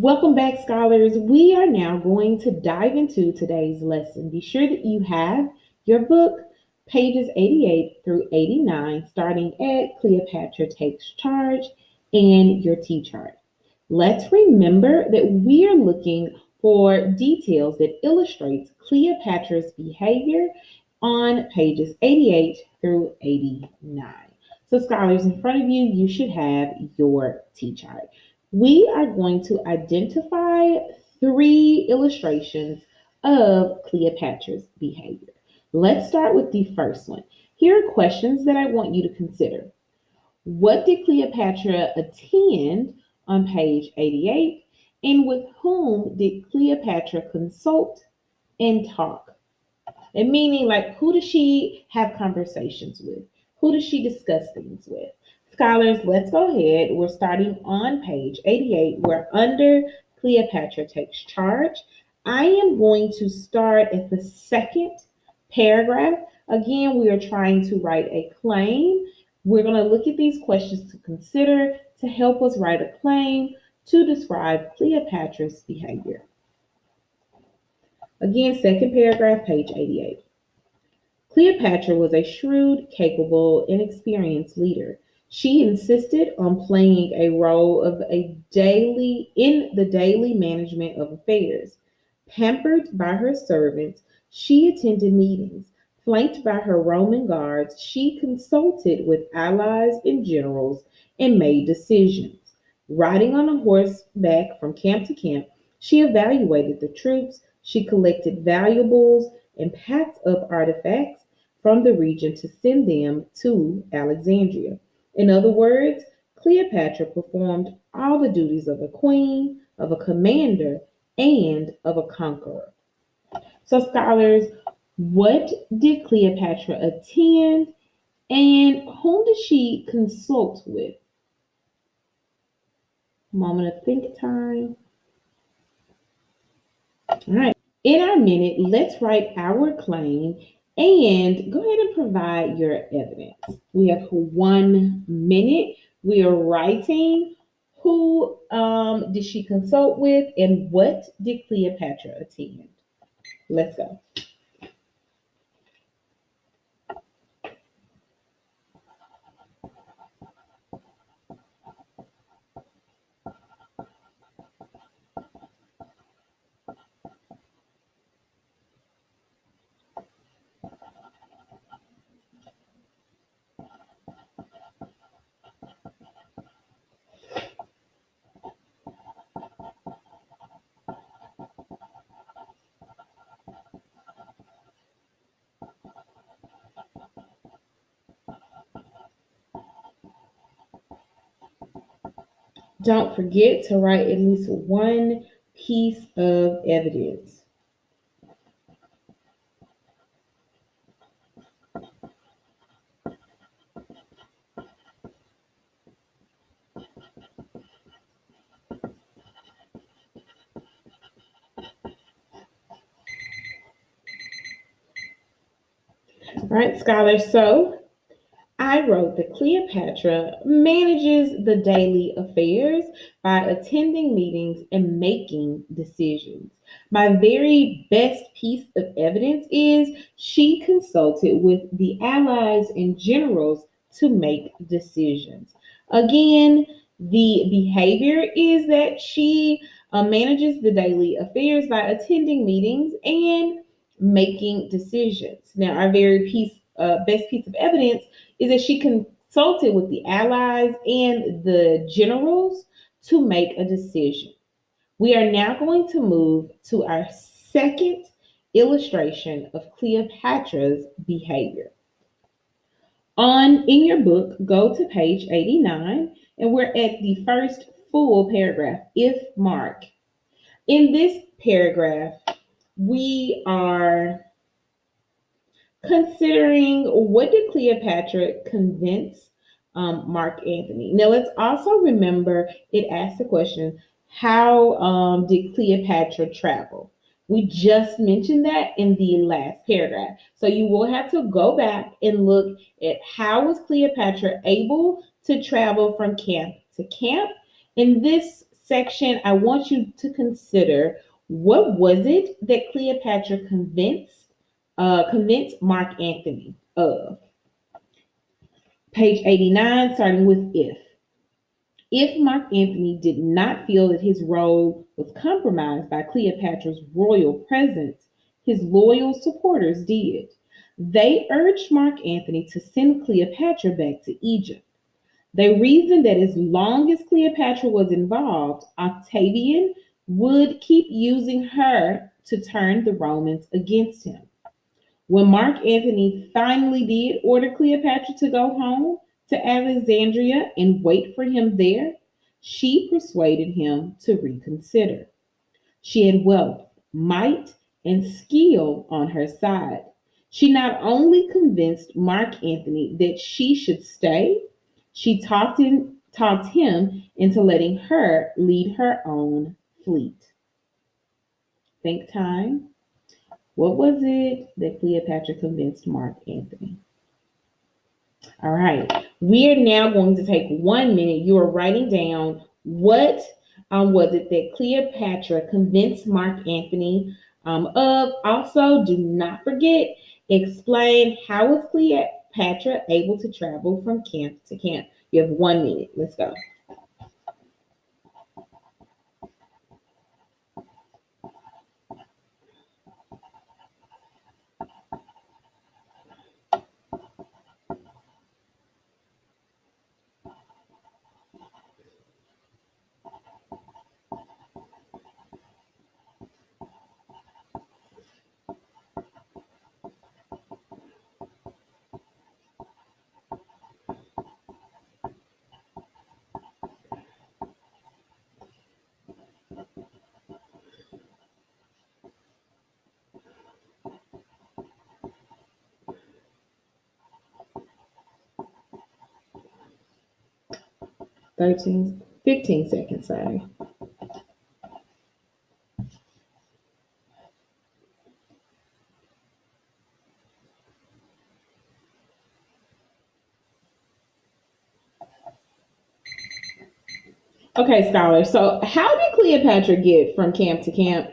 Welcome back, scholars. We are now going to dive into today's lesson. Be sure that you have your book, pages 88 through 89, starting at Cleopatra Takes Charge and your T chart. Let's remember that we are looking for details that illustrates Cleopatra's behavior on pages 88 through 89. So, scholars, in front of you, you should have your T chart. We are going to identify three illustrations of Cleopatra's behavior. Let's start with the first one. Here are questions that I want you to consider. What did Cleopatra attend on page 88? And with whom did Cleopatra consult and talk? And meaning, like, who does she have conversations with? Who does she discuss things with? Scholars, let's go ahead. We're starting on page 88. We're under Cleopatra Takes Charge. I am going to start at the second paragraph. Again, we are trying to write a claim. We're going to look at these questions to consider to help us write a claim to describe Cleopatra's behavior. Again, second paragraph, page 88. Cleopatra was a shrewd, capable, and experienced leader. She insisted on playing a role of in the daily management of affairs. Pampered by her servants, she attended meetings. Flanked by her Roman guards, she consulted with allies and generals and made decisions. Riding on a horseback from camp to camp, she evaluated the troops, she collected valuables and packed up artifacts from the region to send them to Alexandria. In other words, Cleopatra performed all the duties of a queen, of a commander, and of a conqueror. So, scholars, what did Cleopatra attend and whom did she consult with? Moment of think time. All right. In our minute, let's write our claim and go ahead and provide your evidence. We have 1 minute. We are writing who did she consult with and what did Cleopatra attend. Let's go. Don't forget to write at least one piece of evidence. All right, scholars. So I wrote that Cleopatra manages the daily affairs by attending meetings and making decisions. My very best piece of evidence is she consulted with the allies and generals to make decisions. Again, the behavior is that she manages the daily affairs by attending meetings and making decisions. Now, our best piece of evidence is that she consulted with the allies and the generals to make a decision. We are now going to move to our second illustration of Cleopatra's behavior. In your book, go to page 89, and we're at the first full paragraph, if mark. In this paragraph, we are considering what did Cleopatra convince Mark Antony. Now let's also remember it asks the question, how did Cleopatra travel? We just mentioned that in the last paragraph. So you will have to go back and look at how was Cleopatra able to travel from camp to camp. In this section, I want you to consider what was it that Cleopatra convinced Mark Antony of. Page 89, starting with if. If Mark Antony did not feel that his role was compromised by Cleopatra's royal presence, his loyal supporters did. They urged Mark Antony to send Cleopatra back to Egypt. They reasoned that as long as Cleopatra was involved, Octavian would keep using her to turn the Romans against him. When Mark Antony finally did order Cleopatra to go home to Alexandria and wait for him there, she persuaded him to reconsider. She had wealth, might, and skill on her side. She not only convinced Mark Antony that she should stay, she talked him into letting her lead her own fleet. Think time. What was it that Cleopatra convinced Mark Antony? All right. We are now going to take 1 minute. You are writing down what was it that Cleopatra convinced Mark Antony of. Also, do not forget, explain how was Cleopatra able to travel from camp to camp. You have 1 minute. Let's go. 15 seconds, sorry. Okay, scholar. So, how did Cleopatra get from camp to camp?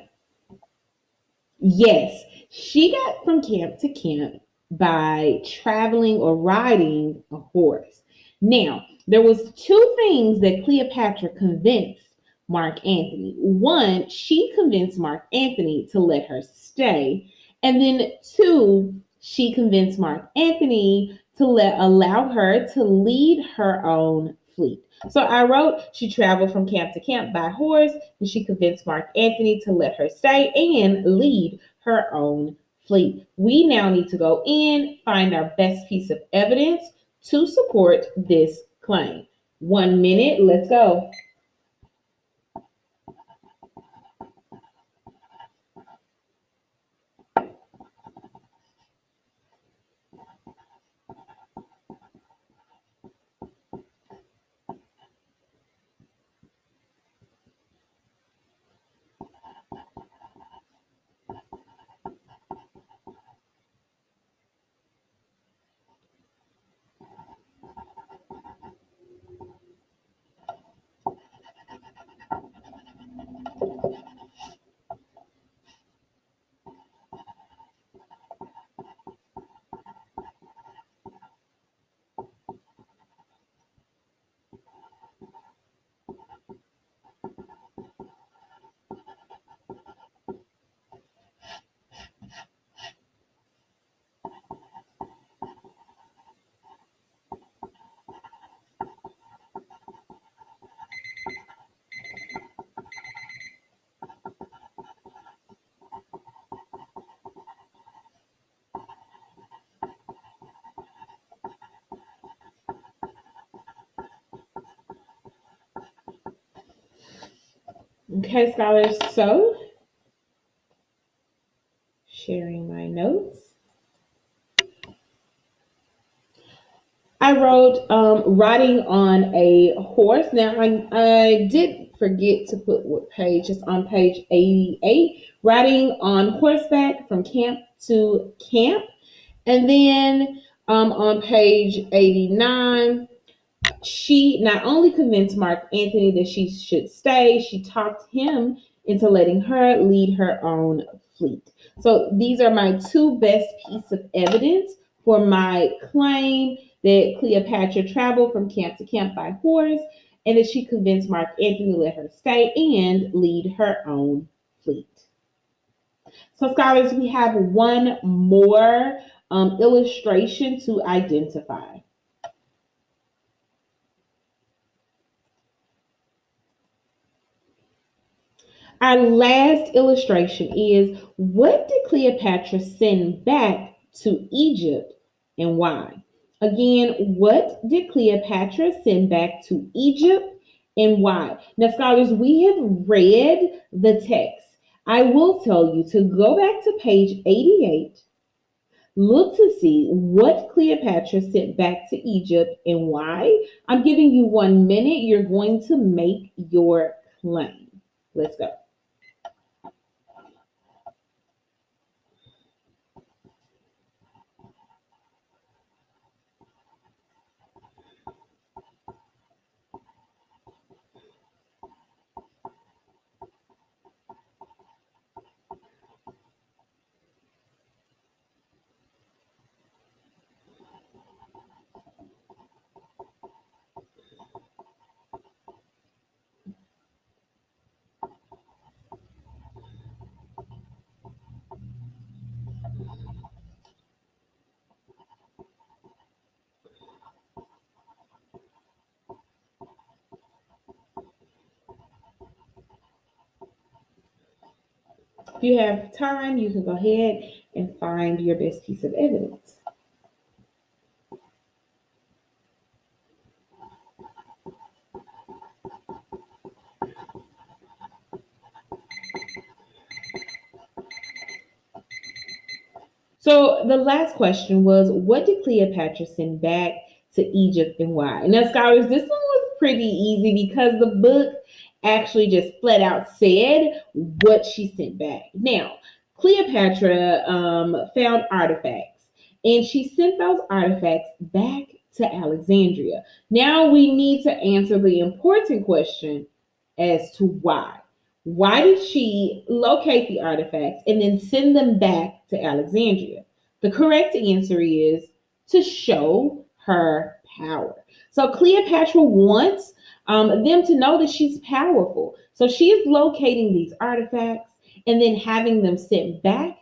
Yes, she got from camp to camp by traveling or riding a horse. Now, there was two things that Cleopatra convinced Mark Antony. One, she convinced Mark Antony to let her stay, and then two, she convinced Mark Antony to allow her to lead her own fleet. So I wrote she traveled from camp to camp by horse, and she convinced Mark Antony to let her stay and lead her own fleet. We now need to go in, find our best piece of evidence to support this claim. 1 minute, let's go. Okay, scholars, so sharing my notes. I wrote riding on a horse. Now, I did forget to put what page. It's on page 88. Riding on horseback from camp to camp. And then on page 89, She not only convinced Mark Antony that she should stay, she talked him into letting her lead her own fleet. So these are my two best pieces of evidence for my claim that Cleopatra traveled from camp to camp by horse and that she convinced Mark Antony to let her stay and lead her own fleet. So, scholars, we have one more illustration to identify. Our last illustration is, what did Cleopatra send back to Egypt and why? Again, what did Cleopatra send back to Egypt and why? Now, scholars, we have read the text. I will tell you to go back to page 88. Look to see what Cleopatra sent back to Egypt and why. I'm giving you 1 minute. You're going to make your claim. Let's go. If you have time, you can go ahead and find your best piece of evidence. So the last question was, what did Cleopatra send back to Egypt and why? Now, scholars, this one was pretty easy because the book actually just flat out said what she sent back. Now, Cleopatra found artifacts and she sent those artifacts back to Alexandria. Now we need to answer the important question as to why. Why did she locate the artifacts and then send them back to Alexandria? The correct answer is to show her power. So Cleopatra wants them to know that she's powerful. So she is locating these artifacts and then having them sent back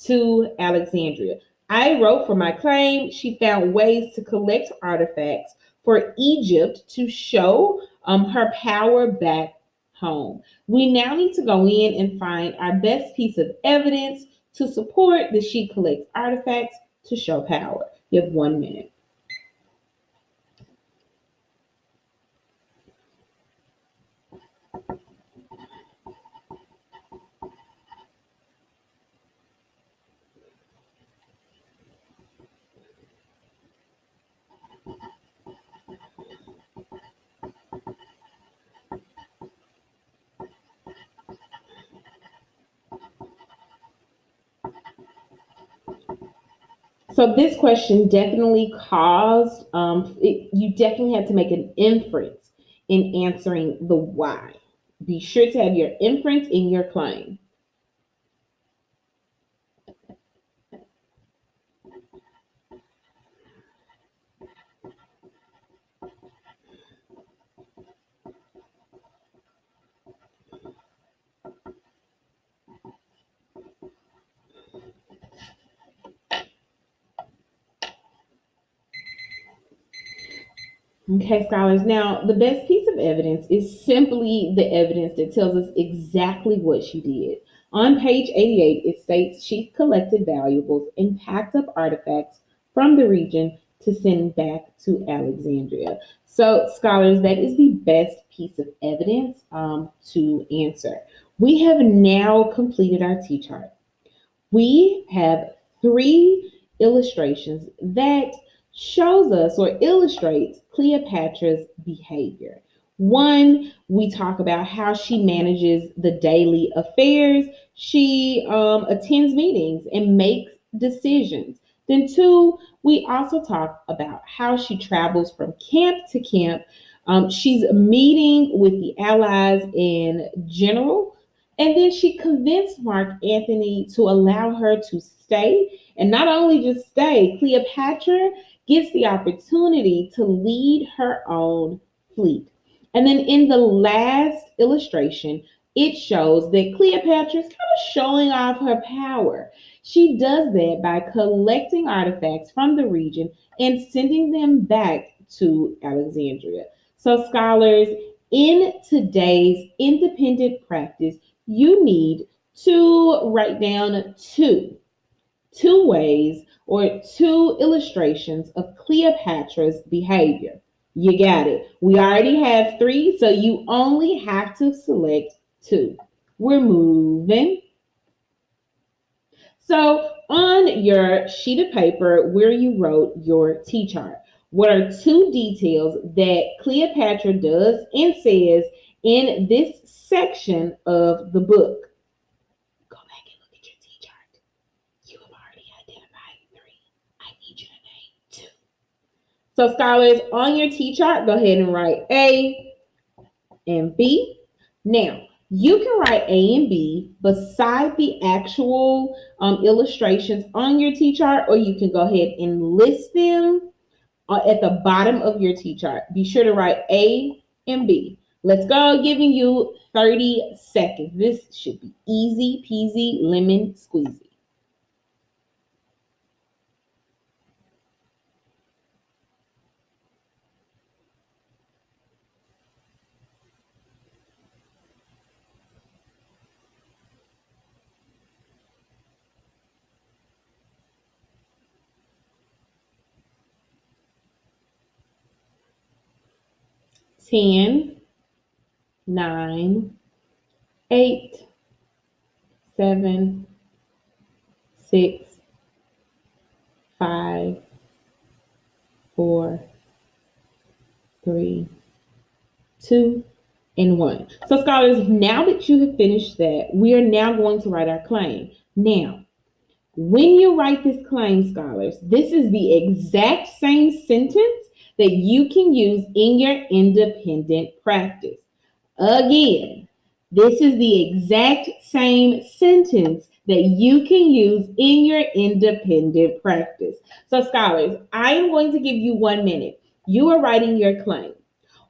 to Alexandria. I wrote for my claim, she found ways to collect artifacts for Egypt to show her power back home. We now need to go in and find our best piece of evidence to support that she collects artifacts to show power. You have 1 minute. So this question definitely caused, you definitely had to make an inference in answering the why. Be sure to have your inference in your claim. Okay, scholars. Now, the best piece of evidence is simply the evidence that tells us exactly what she did. On page 88, it states she collected valuables and packed up artifacts from the region to send back to Alexandria. So, scholars, that is the best piece of evidence to answer. We have now completed our T chart. We have three illustrations that shows us or illustrates Cleopatra's behavior. One, we talk about how she manages the daily affairs. She attends meetings and makes decisions. Then, two, we also talk about how she travels from camp to camp. She's meeting with the allies in general. And then she convinced Mark Antony to allow her to stay. And not only just stay, Cleopatra gets the opportunity to lead her own fleet. And then in the last illustration, it shows that Cleopatra is kind of showing off her power. She does that by collecting artifacts from the region and sending them back to Alexandria. So, scholars, in today's independent practice, you need to write down two ways or two illustrations of Cleopatra's behavior. You got it. We already have three, so you only have to select two. We're moving. So, on your sheet of paper where you wrote your T chart, what are two details that Cleopatra does and says in this section of the book? Go back and look at your T chart. You have already identified three. I need you to name two. So, scholars, on your T chart, go ahead and write A and B. Now, you can write A and B beside the actual illustrations on your T chart, or you can go ahead and list them at the bottom of your T chart. Be sure to write A and B. Let's go, giving you 30 seconds. This should be easy peasy lemon squeezy. 10, 9, 8, 7, 6, 5, 4, 3, 2, and 1. So, scholars, now that you have finished that, we are now going to write our claim. Now, when you write this claim, scholars, this is the exact same sentence that you can use in your independent practice. Again, this is the exact same sentence that you can use in your independent practice. So, scholars, I am going to give you 1 minute. You are writing your claim.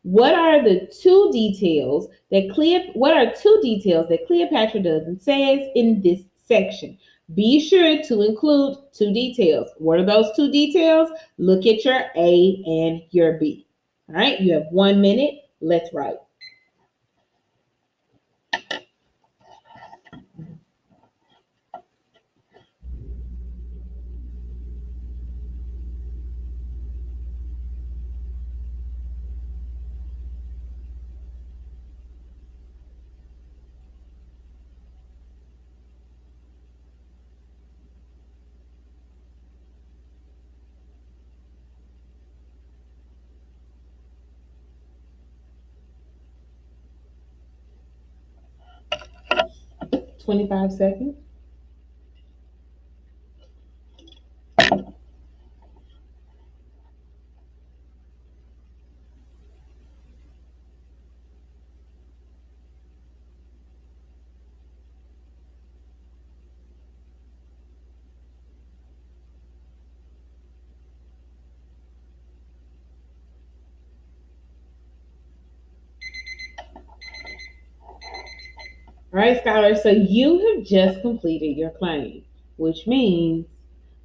What are two details that Cleopatra does and says in this section? Be sure to include two details. What are those two details? Look at your A and your B. All right, you have 1 minute. Let's write. 25 seconds. All right, scholars, so you have just completed your claim, which means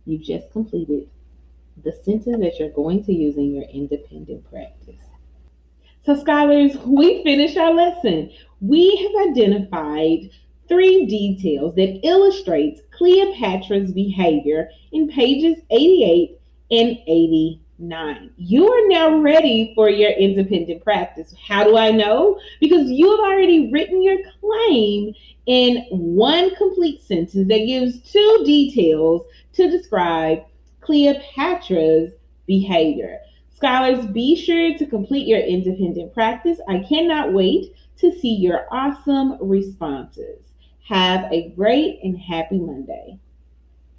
you've just completed the sentence that you're going to use in your independent practice. So, scholars, we finished our lesson. We have identified three details that illustrates Cleopatra's behavior in pages 88 and 89. You are now ready for your independent practice. How do I know? Because you have already written your claim in one complete sentence that gives two details to describe Cleopatra's behavior. Scholars, be sure to complete your independent practice. I cannot wait to see your awesome responses. Have a great and happy Monday.